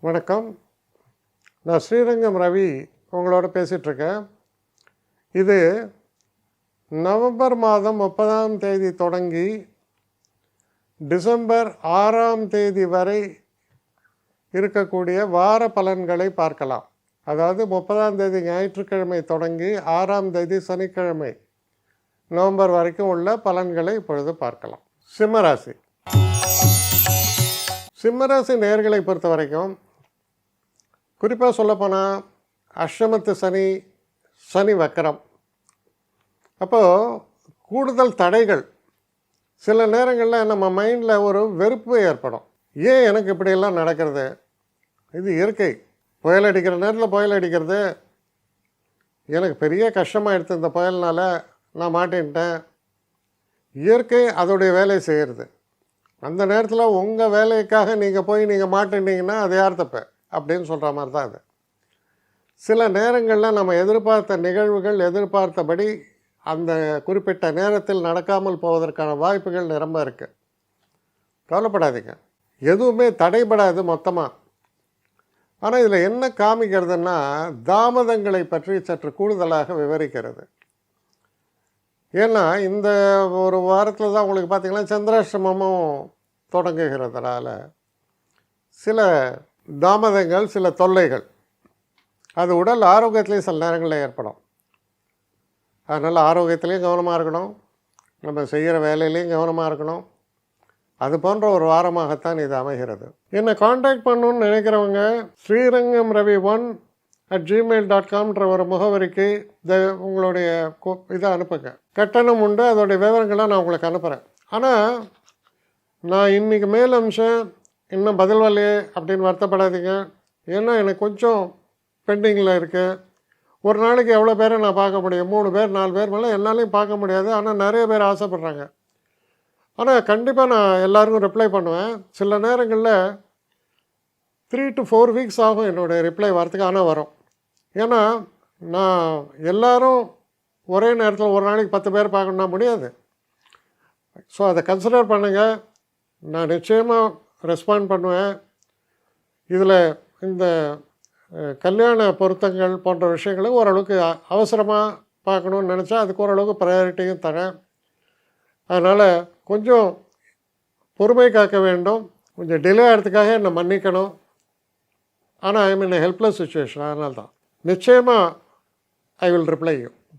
வணக்கம். நான் ஸ்ரீரங்கம் ரவி உங்களோட பேசிகிட்ருக்கேன். இது நவம்பர் மாதம் 30ஆம் தேதி தொடங்கி டிசம்பர் 6ஆம் தேதி வரை இருக்கக்கூடிய வார பலன்களை பார்க்கலாம். அதாவது 30ஆம் தேதி ஞாயிற்றுக்கிழமை தொடங்கி 6ஆம் தேதி சனிக்கிழமை நவம்பர் வரைக்கும் உள்ள பலன்களை இப்பொழுது பார்க்கலாம். சிம்மராசி. சிம்மராசி நேயர்களை பொறுத்த வரைக்கும் குறிப்பாக சொல்லப்போனால் அஷ்டமத்து சனி வக்கரம், அப்போது கூடுதல் தடைகள், சில நேரங்களில் நம்ம மைண்டில் ஒரு வெறுப்பு ஏற்படும். ஏன் எனக்கு இப்படியெல்லாம் நடக்கிறது? இது இயற்கை. புயல் அடிக்கிற நேரத்தில் புயல் அடிக்கிறது எனக்கு பெரிய கஷ்டமாக எடுத்து, இந்த புயல்னால் நான் மாட்டேன்ட்டேன். இயற்கை அதோடைய வேலையை செய்கிறது. அந்த நேரத்தில் உங்கள் வேலைக்காக நீங்கள் மாட்டேன்னீங்கன்னா அது யார் தப்பு அப்படின்னு சொல்கிற மாதிரி தான் அது. சில நேரங்களில் நம்ம எதிர்பார்த்த நிகழ்வுகள் எதிர்பார்த்தபடி அந்த குறிப்பிட்ட நேரத்தில் நடக்காமல் போவதற்கான வாய்ப்புகள் நிரம்ப இருக்குது. கவலைப்படாதீங்க, எதுவுமே தடைபடாது மொத்தமாக. ஆனால் இதில் என்ன காமிக்கிறதுன்னா, தாமதங்களை பற்றி சற்று கூடுதலாக விவரிக்கிறது. ஏன்னா இந்த ஒரு வாரத்தில் தான் உங்களுக்கு பார்த்திங்கன்னா சந்திராஷ்டமமும் தொடங்குகிறதுனால சில தாமதங்கள், சில தொல்லைகள் அது உடல் ஆரோக்கியத்துலேயும் சில நேரங்களில் ஏற்படும். அதனால் ஆரோக்கியத்துலேயும் கவனமாக இருக்கணும், நம்ம செய்கிற வேலையிலையும் கவனமாக இருக்கணும். அது போன்ற ஒரு வாரமாகத்தான் இது அமைகிறது. என்னை காண்டாக்ட் பண்ணணுன்னு நினைக்கிறவங்க ஸ்ரீரங்கம் ரவி 1@gmail.com ஒரு முகவரிக்கு உங்களுடைய இதை அனுப்புங்க. கட்டணம் உண்டு, அதோடைய விவரங்களை நான் உங்களுக்கு அனுப்புகிறேன். ஆனால் நான் இன்றைக்கி மேல் அம்சம் இன்னும் பதில் வரலையே அப்படின்னு வருத்தப்படாதீங்க. ஏன்னா எனக்கு கொஞ்சம் பெண்டிங்கில் இருக்குது. ஒரு நாளைக்கு எவ்வளோ பேரை நான் பார்க்க முடியும்? 3 பேர் 4 பேர் மேலே என்னாலையும் பார்க்க முடியாது. ஆனால் நிறைய பேர் ஆசைப்பட்றாங்க. ஆனால் கண்டிப்பாக நான் எல்லாருக்கும் ரிப்ளை பண்ணுவேன். சில நேரங்களில் 3 to 4 வீக்ஸ் ஆகும் என்னுடைய ரிப்ளை வரத்துக்கு. ஆனால் வரும். ஏன்னா நான் எல்லோரும் ஒரே நேரத்தில் ஒரு நாளைக்கு 10 பேர் பார்க்கணுன்னா முடியாது. ஸோ அதை கன்சிடர் பண்ணுங்கள். நான் நிச்சயமாக ரெஸ்பாண்ட் பண்ணுவேன். இதில் இந்த கல்யாண பொருத்தங்கள் போன்ற விஷயங்களை ஓரளவுக்கு அவசரமாக பார்க்கணுன்னு நினச்சா அதுக்கு ஓரளவுக்கு ப்ரையாரிட்டியும் தரேன். அதனால் கொஞ்சம் பொறுமை காக்க வேண்டும். கொஞ்சம் டிலே ஆகிறதுக்காக என்னை மன்னிக்கணும். ஆனால் ஐ மீன் ஹெல்ப்லெஸ் சுச்சுவேஷன். அதனால தான் நிச்சயமாக ஐ வில் ரிப்ளை யூ.